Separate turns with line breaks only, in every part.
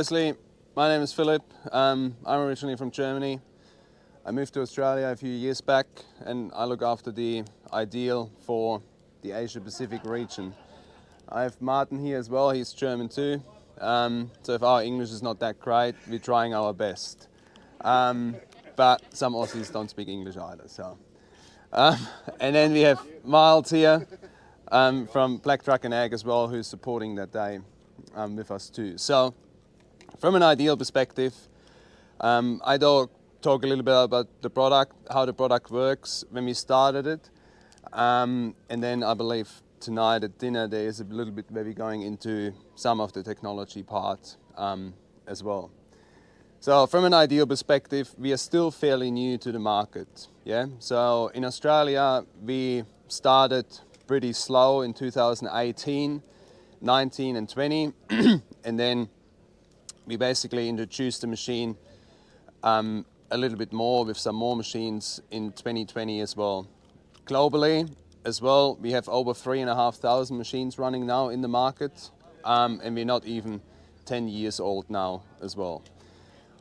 firstly, my name is Philip. I'm originally from Germany. I moved to Australia a few years back and I look after the Ideal for the Asia Pacific region. I have Martin here as well, he's German too. So if our English is not that great, we're trying our best. But some Aussies don't speak English either. And then we have Miles here from Black Truck and Ag as well, who's supporting that day with us too. So from an Ideal perspective, I talk a little bit about the product, how the product works when we started it. And then I believe tonight at dinner there is a little bit where we're going into some of the technology part as well. So from an Ideal perspective, we are still fairly new to the market. Yeah. So in Australia, we started pretty slow in 2018, 19 and 20. And then we basically introduced the machine a little bit more with some more machines in 2020 as well. Globally as well, we have over 3,500 machines running now in the market, and we're not even 10 years old now as well.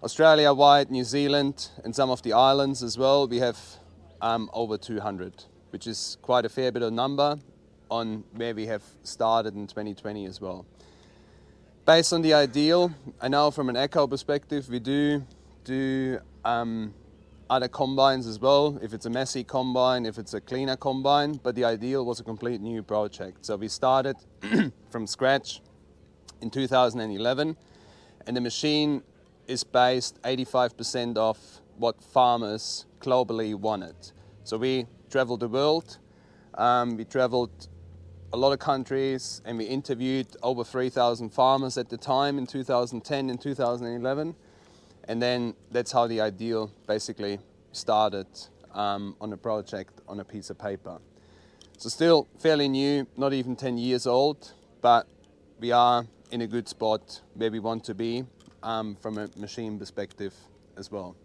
Australia-wide, New Zealand and some of the islands as well, we have over 200, which is quite a fair bit of number on where we have started in 2020 as well. Based on the Ideal, I know from an echo perspective, we do other combines as well, if it's a messy combine, if it's a cleaner combine, but the Ideal was a complete new project. So we started from scratch in 2011, and the machine is based 85% of what farmers globally wanted. So we traveled the world, we traveled a lot of countries, and we interviewed over 3,000 farmers at the time in 2010 and 2011. And then that's how the Ideal basically started on a project on a piece of paper. So still fairly new, not even 10 years old, but we are in a good spot where we want to be from a machine perspective as well.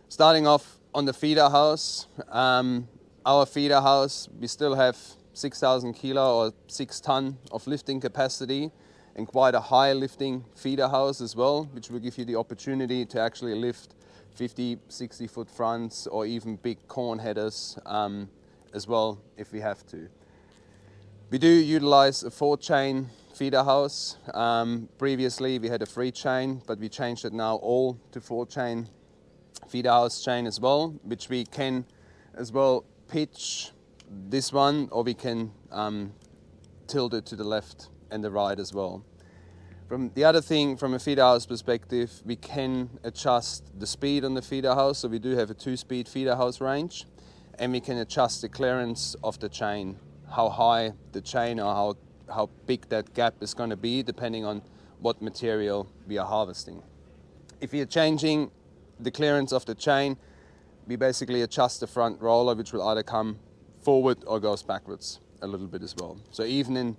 Starting off on the feeder house, our feeder house, we still have 6,000 kilo or 6 ton of lifting capacity and quite a high lifting feeder house as well, which will give you the opportunity to actually lift 50, 60 foot fronts or even big corn headers as well if we have to. We do utilize a 4-chain feeder house. Previously we had a 3-chain, but we changed it now all to 4-chain feeder house chain as well, which we can as well pitch this one, or we can tilt it to the left and the right as well. From the other thing, from a feeder house perspective, we can adjust the speed on the feeder house. So we do have a 2-speed feeder house range, and we can adjust the clearance of the chain, how high the chain or how big that gap is going to be, depending on what material we are harvesting. If we are changing the clearance of the chain, we basically adjust the front roller, which will either come forward or goes backwards a little bit as well. So even in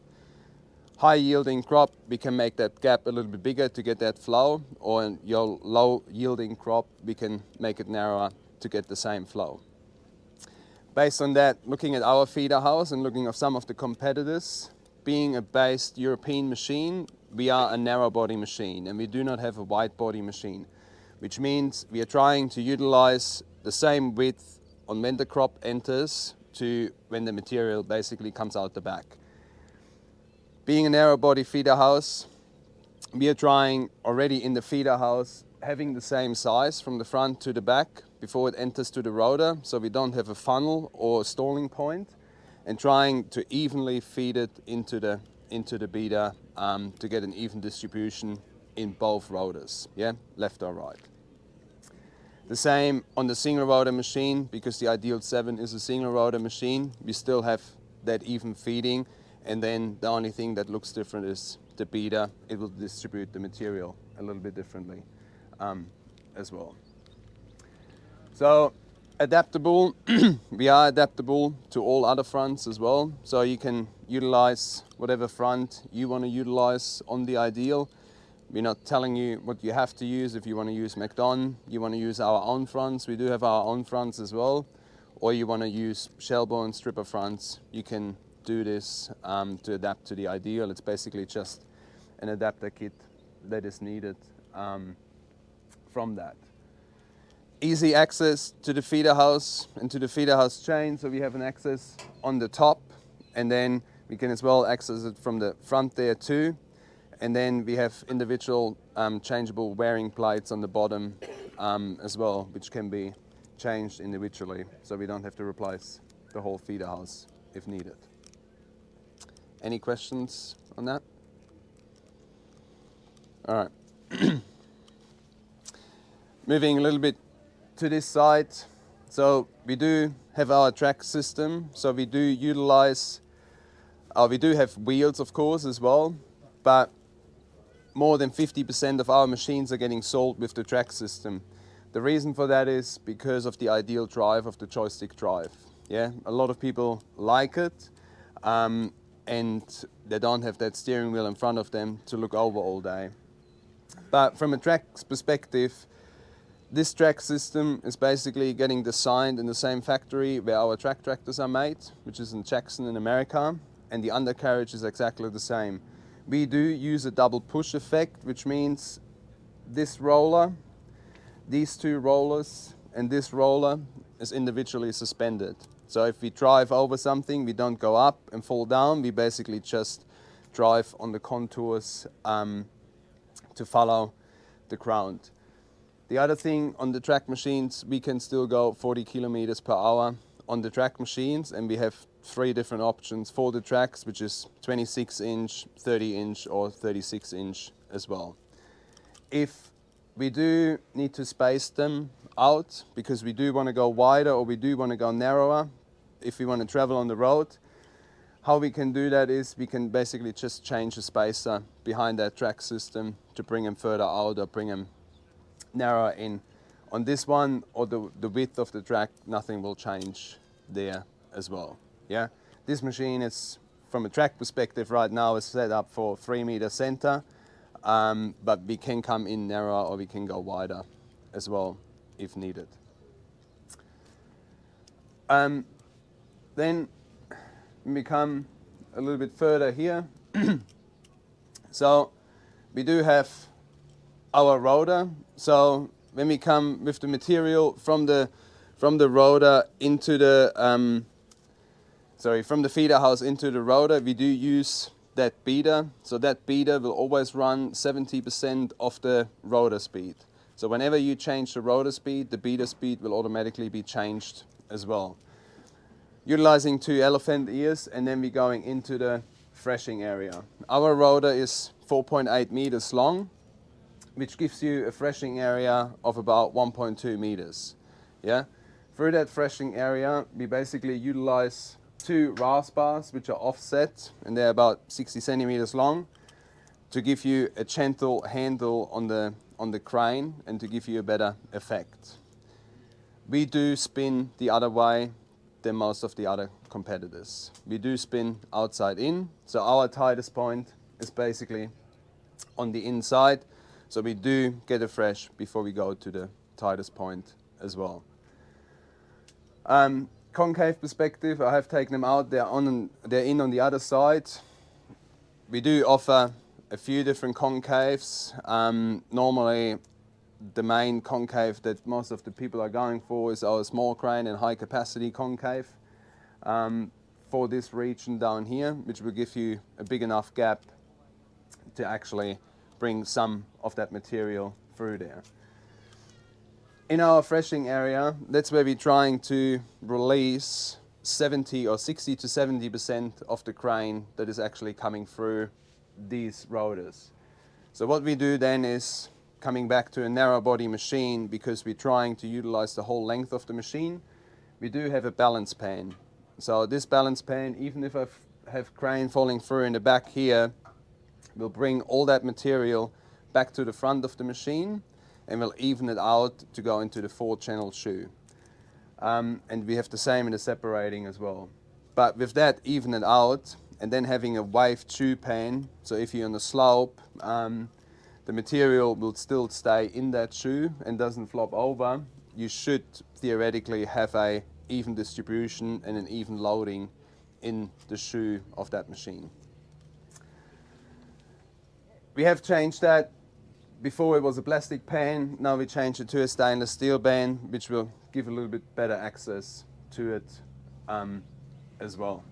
high yielding crop, we can make that gap a little bit bigger to get that flow, or in your low yielding crop, we can make it narrower to get the same flow. Based on that, looking at our feeder house and looking at some of the competitors, being a based European machine, we are a narrow body machine and we do not have a wide body machine, which means we are trying to utilize the same width on when the crop enters to when the material basically comes out the back. Being a narrow body feeder house, we are trying already in the feeder house having the same size from the front to the back before it enters to the rotor, so we don't have a funnel or a stalling point, and trying to evenly feed it into the beater to get an even distribution in both rotors, left or right. The same on the single rotor machine, because the Ideal 7 is a single rotor machine, we still have that even feeding, and then the only thing that looks different is the beater. It will distribute the material a little bit differently as well. So adaptable, we are adaptable to all other fronts as well. So you can utilize whatever front you want to utilize on the Ideal. We're not telling you what you have to use. If you want to use McDon, you want to use our own fronts, we do have our own fronts as well. Or you want to use shellbone stripper fronts, you can do this to adapt to the Ideal. It's basically just an adapter kit that is needed from that. Easy access to the feeder house and to the feeder house chain, so we have an access on the top, and then we can as well access it from the front there too. And then we have individual changeable wearing plates on the bottom as well, which can be changed individually, so we don't have to replace the whole feeder house if needed. Any questions on that? All right. Moving a little bit to this side. So we do have our track system, so we do utilize, we do have wheels of course as well, but more than 50% of our machines are getting sold with the track system. The reason for that is because of the ideal drive of the joystick drive. Yeah, a lot of people like it, and they don't have that steering wheel in front of them to look over all day. But from a track's perspective, this track system is basically getting designed in the same factory where our track tractors are made, which is in Jackson in America, and the undercarriage is exactly the same. We do use a double push effect, which means this roller, these two rollers, and this roller is individually suspended. So if we drive over something, we don't go up and fall down, we basically just drive on the contours to follow the ground. The other thing on the track machines, we can still go 40 kilometers per hour on the track machines, and we have 3 different options for the tracks, which is 26 inch, 30 inch or 36 inch as well. If we do need to space them out because we do want to go wider or we do want to go narrower, if we want to travel on the road, how we can do that is we can basically just change the spacer behind that track system to bring them further out or bring them narrower in. On this one, or the width of the track, nothing will change there as well. Yeah, this machine is, from a track perspective right now, is set up for 3 meter center, but we can come in narrower or we can go wider as well if needed. Then we come a little bit further here. So we do have our rotor. So when we come with the material from the rotor into the from the feeder house into the rotor, we do use that beater. So that beater will always run 70% of the rotor speed. So whenever you change the rotor speed, the beater speed will automatically be changed as well. Utilizing 2 elephant ears, and then we're going into the threshing area. Our rotor is 4.8 meters long, which gives you a threshing area of about 1.2 meters. Yeah? Through that threshing area, we basically utilize 2 rasp bars, which are offset, and they're about 60 centimeters long, to give you a gentle handle on the crane and to give you a better effect. We do spin the other way than most of the other competitors. We do spin outside in, so our tightest point is basically on the inside, so we do get a thresh before we go to the tightest point as well. Concave perspective, I have taken them out, they're in on the other side. We do offer a few different concaves. Normally the main concave that most of the people are going for is our small crane and high capacity concave for this region down here, which will give you a big enough gap to actually bring some of that material through there. In our threshing area, that's where we're trying to release 70 or 60 to 70% of the grain that is actually coming through these rotors. So what we do then is, coming back to a narrow body machine, because we're trying to utilize the whole length of the machine, we do have a balance pan. So this balance pan, even if I have grain falling through in the back here, will bring all that material back to the front of the machine and will even it out to go into the 4-channel shoe. And we have the same in the separating as well. But with that even it out, and then having a waved shoe pan, so if you're on a slope, the material will still stay in that shoe and doesn't flop over. You should theoretically have a even distribution and an even loading in the shoe of that machine. We have changed that before it was a plastic pan, now we changed it to a stainless steel pan, which will give a little bit better access to it as well.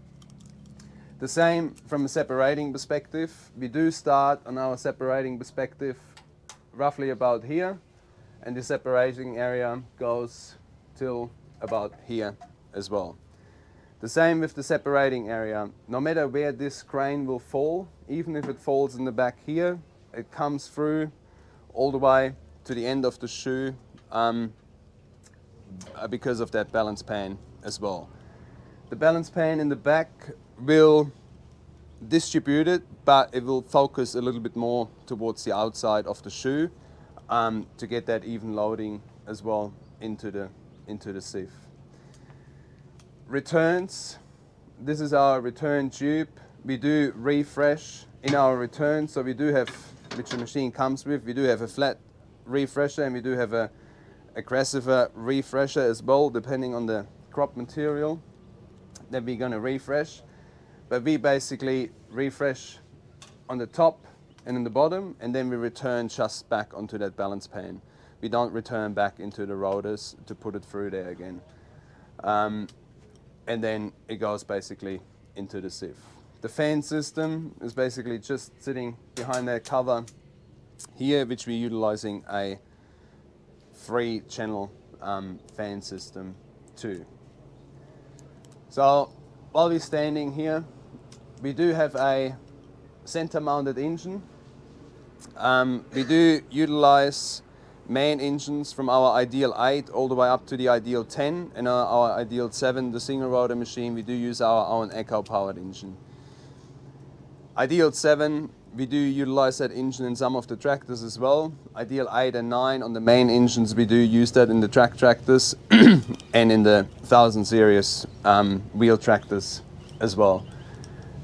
The same from a separating perspective. We do start on our separating perspective roughly about here, and the separating area goes till about here as well. The same with the separating area. No matter where this crane will fall, even if it falls in the back here, it comes through all the way to the end of the shoe because of that balance pan as well. The balance pan in the back will distribute it, but it will focus a little bit more towards the outside of the shoe to get that even loading as well into the sieve. Returns. This is our return tube. We do refresh in our return, so we do have, which the machine comes with, we do have a flat refresher and we do have a aggressive refresher as well, depending on the crop material that we're going to refresh. But we basically refresh on the top and in the bottom, and then we return just back onto that balance pan. We don't return back into the rotors to put it through there again. And then it goes basically into the sieve. The fan system is basically just sitting behind that cover here, which we're utilizing a 3-channel fan system too. So while we're standing here, we do have a center-mounted engine. We do utilize main engines from our Ideal 8 all the way up to the Ideal 10, and our Ideal 7, the single rotor machine, we do use our own echo-powered engine. Ideal 7, we do utilize that engine in some of the tractors as well. Ideal 8 and 9 on the main engines, we do use that in the track tractors and in the 1000 series wheel tractors as well.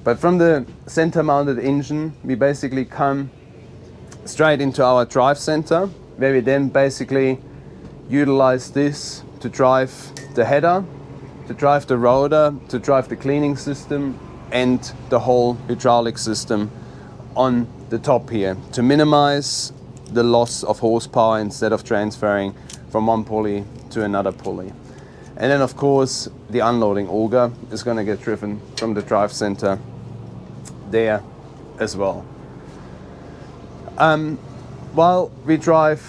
But from the center-mounted engine, we basically come straight into our drive center, where we then basically utilize this to drive the header, to drive the rotor, to drive the cleaning system and the whole hydraulic system on the top here, to minimize the loss of horsepower instead of transferring from one pulley to another pulley. And then of course the unloading auger is going to get driven from the drive center there as well. While we drive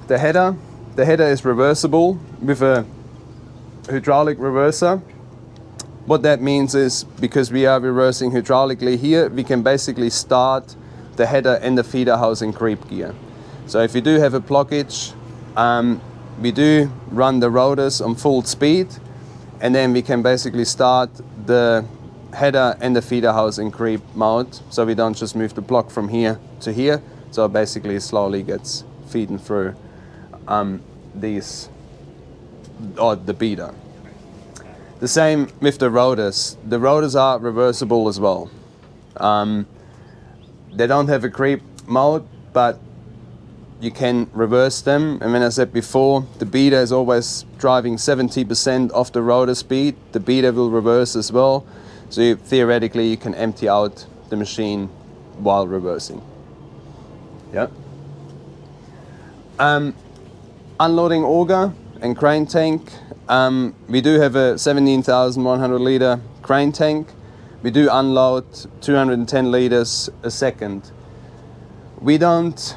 the header is reversible with a hydraulic reverser. What that means is, because we are reversing hydraulically here, we can basically start the header and the feeder housing creep gear. So if you do have a blockage, we do run the rotors on full speed, and then we can basically start the header and the feeder housing creep mode, so we don't just move the block from here to here, so it basically slowly gets feeding through the beater. The same with the rotors. The rotors are reversible as well. They don't have a creep mode, but you can reverse them. And when I said before, the beater is always driving 70% of the rotor speed. The beater will reverse as well. So theoretically, you can empty out the machine while reversing. Yeah. Unloading auger and crane tank. We do have a 17,100 liter crane tank. We do unload 210 liters a second. We don't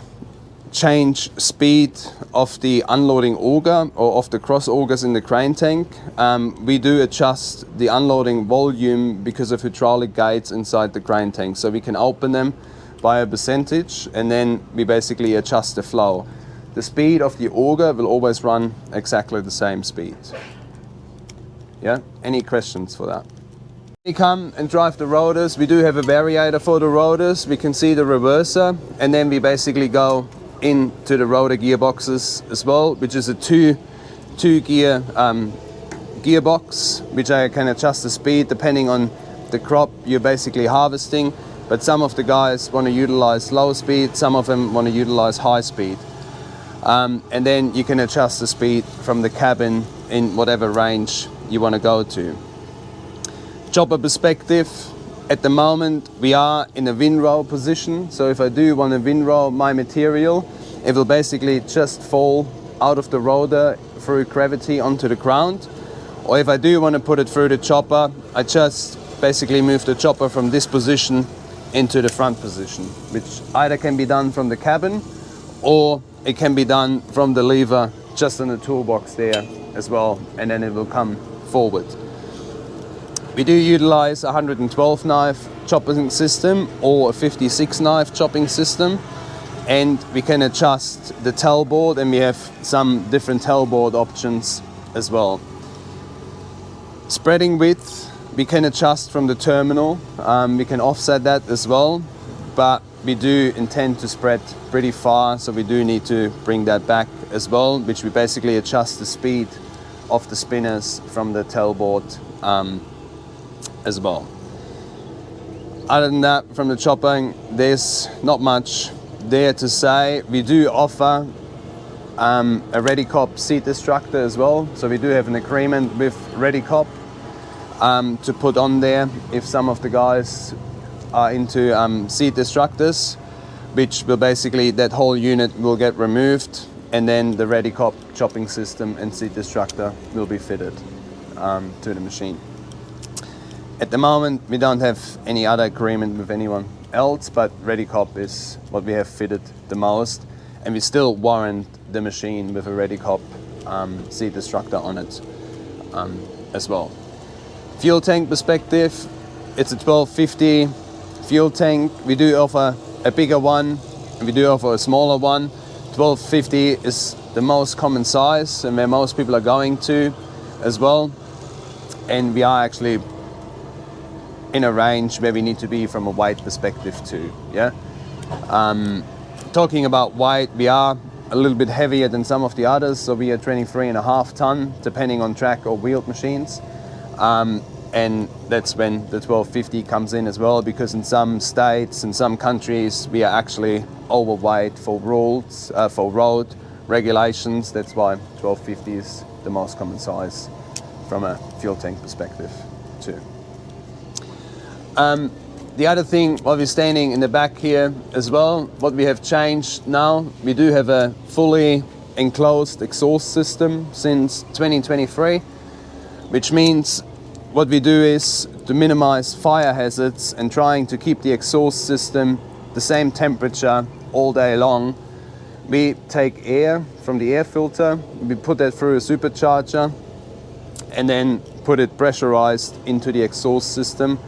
change speed of the unloading auger or of the cross augers in the crane tank. We do adjust the unloading volume because of hydraulic gates inside the crane tank. So we can open them by a percentage, and then we basically adjust the flow. The speed of the auger will always run exactly the same speed. Yeah, any questions for that? We come and drive the rotors. We do have a variator for the rotors. We can see the reverser, and then we basically go into the rotor gearboxes as well, which is a two gear gearbox, which I can adjust the speed depending on the crop you're basically harvesting. But some of the guys want to utilize low speed, some of them want to utilize high speed. And then you can adjust the speed from the cabin in whatever range you want to go to. Chopper perspective, at the moment we are in a windrow position. So if I do want to windrow my material it will basically just fall out of the rotor through gravity onto the ground. Or if I do want to put it through the chopper, I just basically move the chopper from this position into the front position, which either can be done from the cabin or it can be done from the lever just on the toolbox there as well, and then it will come forward. We do utilize a 112 knife chopping system or a 56 knife chopping system, and we can adjust the tailboard, and we have some different tailboard options as well. Spreading width, we can adjust from the terminal. We can offset that as well, but we do intend to spread pretty far, so we do need to bring that back as well, which we basically adjust the speed of the spinners from the tailboard as well. Other than that, from the chopping, there's not much there to say. We do offer a Redicop seat destructor as well, so we do have an agreement with Redicop to put on there if some of the guys are into seat destructors, which will basically, that whole unit will get removed, and then the Redicop chopping system and seat destructor will be fitted to the machine. At the moment, we don't have any other agreement with anyone else, but Redicop is what we have fitted the most, and we still warrant the machine with a Redicop seat destructor on it as well. Fuel tank perspective, it's a 1250 fuel tank. We do offer a bigger one, and we do offer a smaller one. 1250 is the most common size and where most people are going to as well, and we are actually in a range where we need to be from a weight perspective too. Yeah. Talking about weight, we are a little bit heavier than some of the others, so we are 23.5 ton, depending on track or wheeled machines. And that's when the 1250 comes in as well, because in some states, in some countries, we are actually overweight for rules, for road regulations. That's why 1250 is the most common size from a fuel tank perspective too. The other thing, while we're standing in the back here as well, what we have changed now, we do have a fully enclosed exhaust system since 2023, which means what we do is to minimize fire hazards and trying to keep the exhaust system the same temperature all day long. We take air from the air filter, we put that through a supercharger, and then put it pressurized into the exhaust system,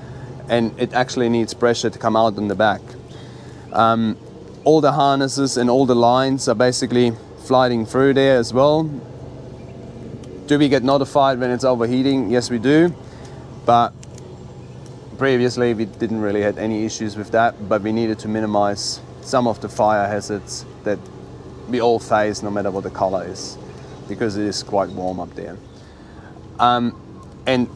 and it actually needs pressure to come out in the back. All the harnesses and all the lines are basically sliding through there as well. Do we get notified when it's overheating? Yes, we do. But previously we didn't really have any issues with that, but we needed to minimize some of the fire hazards that we all face, no matter what the color is, because it is quite warm up there. And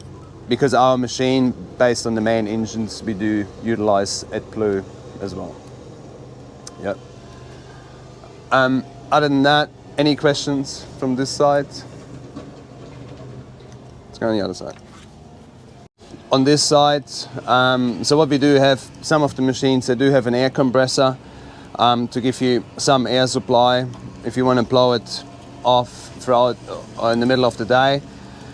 because our machine, based on the main engines, we do utilize AdBlue as well. Yep. Other than that, any questions from this side? Let's go on the other side. On this side, so what we do have, some of the machines, they do have an air compressor to give you some air supply if you want to blow it off throughout in the middle of the day.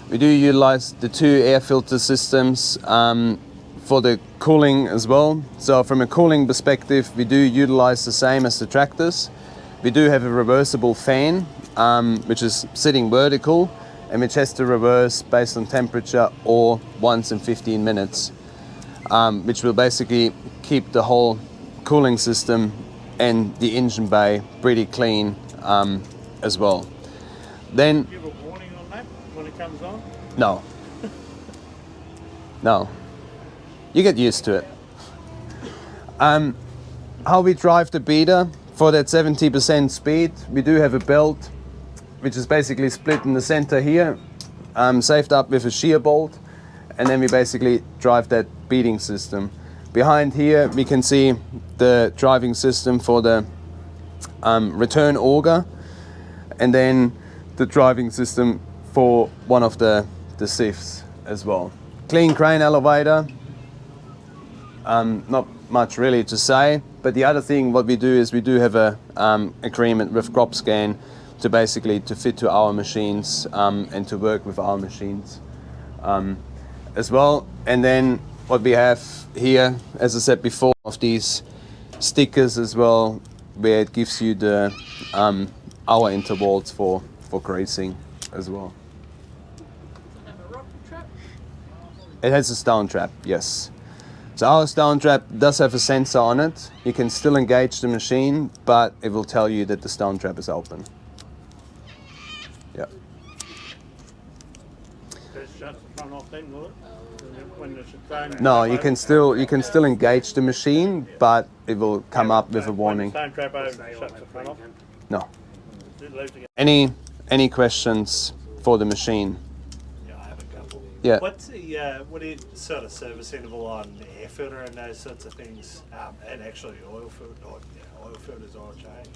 We do utilize the 2 air filter systems for the cooling as well. So from a cooling perspective, we do utilize the same as the tractors. We do have a reversible fan, which is sitting vertical, and which has to reverse based on temperature or once in 15 minutes, which will basically keep the whole cooling system and the engine bay pretty clean as well. Then,
do you have a warning on that when it comes on?
No. No. You get used to it. How we drive the beater, for that 70% speed, we do have a belt which is basically split in the center here, saved up with a shear bolt, and then we basically drive that beating system. Behind here we can see the driving system for the return auger, and then the driving system for one of the sieves as well. Clean crane elevator, not much really to say. But the other thing, what we do is we do have a agreement with CropScan to basically to fit to our machines and to work with our machines as well. And then what we have here, as I said before, of these stickers as well, where it gives you the hour intervals for grazing as well. It has a stone trap, yes. So our stone trap does have a sensor on it. You can still engage the machine, but it will tell you that the stone trap is open. Yeah.
Just shut the front off then, will it? When the stone
No,
trap
you can still engage the machine, but it will come up with a warning.
When the stone trap over, shuts the front off.
No.
It leaves again.
Any questions for the machine?
Yeah, I have a couple.
Yeah.
What's the what is sort of service interval on air filter and those sorts of things, and actually oil filters, oil change?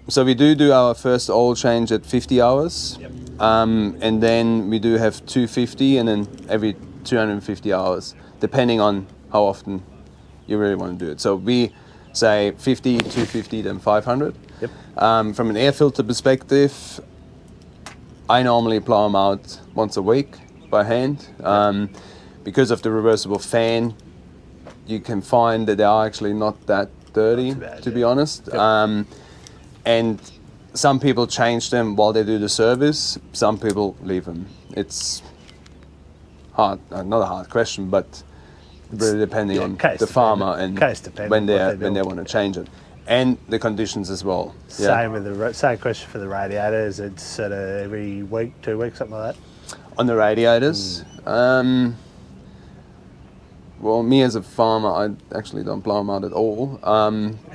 So we do our first oil change at 50 hours,
Yep.
and then we do have 250, and then every 250 hours, depending on how often you really want to do it. So we say 50, 250, then 500.
Yep.
From an air filter perspective, I normally plow them out once a week by hand. Because of the reversible fan, you can find that they are actually not that dirty,
bad,
to
yeah.
be honest.
Yep.
And some people change them while they do the service. Some people leave them. It's hard, not a hard question, but really depending on the farmer and when they want to change it, and the conditions as well.
Same with the same question for the radiators. It's sort of every week, 2 weeks, something like that.
On the radiators, well, me as a farmer, I actually don't blow them out at all.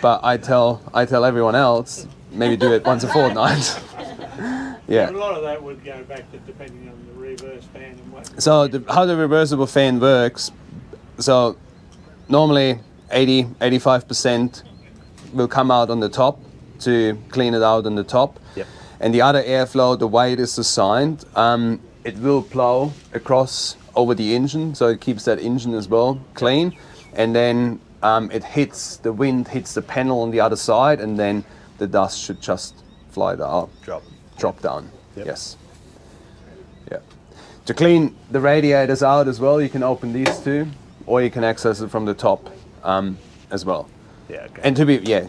But I tell everyone else, maybe do it once a fortnight. Yeah.
A lot of that would go back to depending on the reverse fan and what.
So how the reversible fan works, so normally 85% will come out on the top to clean it out on the top.
Yep.
And the other airflow, the way it is designed, it will plow across over the engine, so it keeps that engine as well clean. And then the wind hits the panel on the other side, and then the dust should just fly down. Drop down.
Yep.
Yes. Yeah. To clean the radiators out as well, you can open these two, or you can access it from the top as well.
Yeah. Okay.
And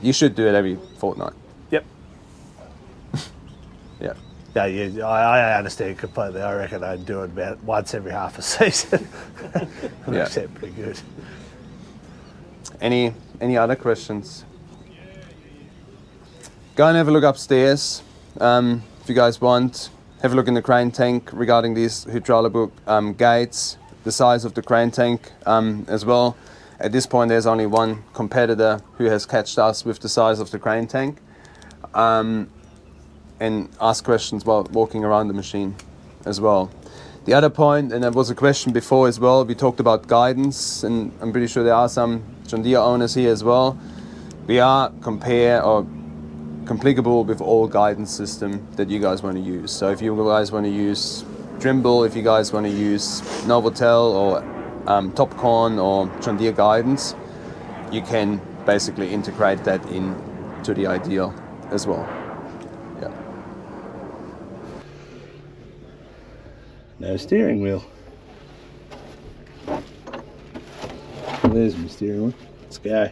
you should do it every fortnight.
Yep.
Yeah.
Yeah, I understand completely. I reckon I'd do it about once every half a season.
Yeah.
That's pretty good.
Any other questions? Go and have a look upstairs if you guys want. Have a look in the crane tank regarding these hydraulic gates, the size of the crane tank as well. At this point, there's only one competitor who has catched us with the size of the crane tank. And ask questions while walking around the machine as well. The other point, and there was a question before as well, we talked about guidance, and I'm pretty sure there are some John Deere owners here as well. We are complicable with all guidance system that you guys want to use. So if you guys want to use Trimble, if you guys want to use Novotel or Topcon or John Deere guidance, you can basically integrate that into the Ideal as well. Yeah.
No steering wheel. There's my steering wheel. Let's go.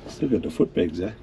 Still got the foot pegs there.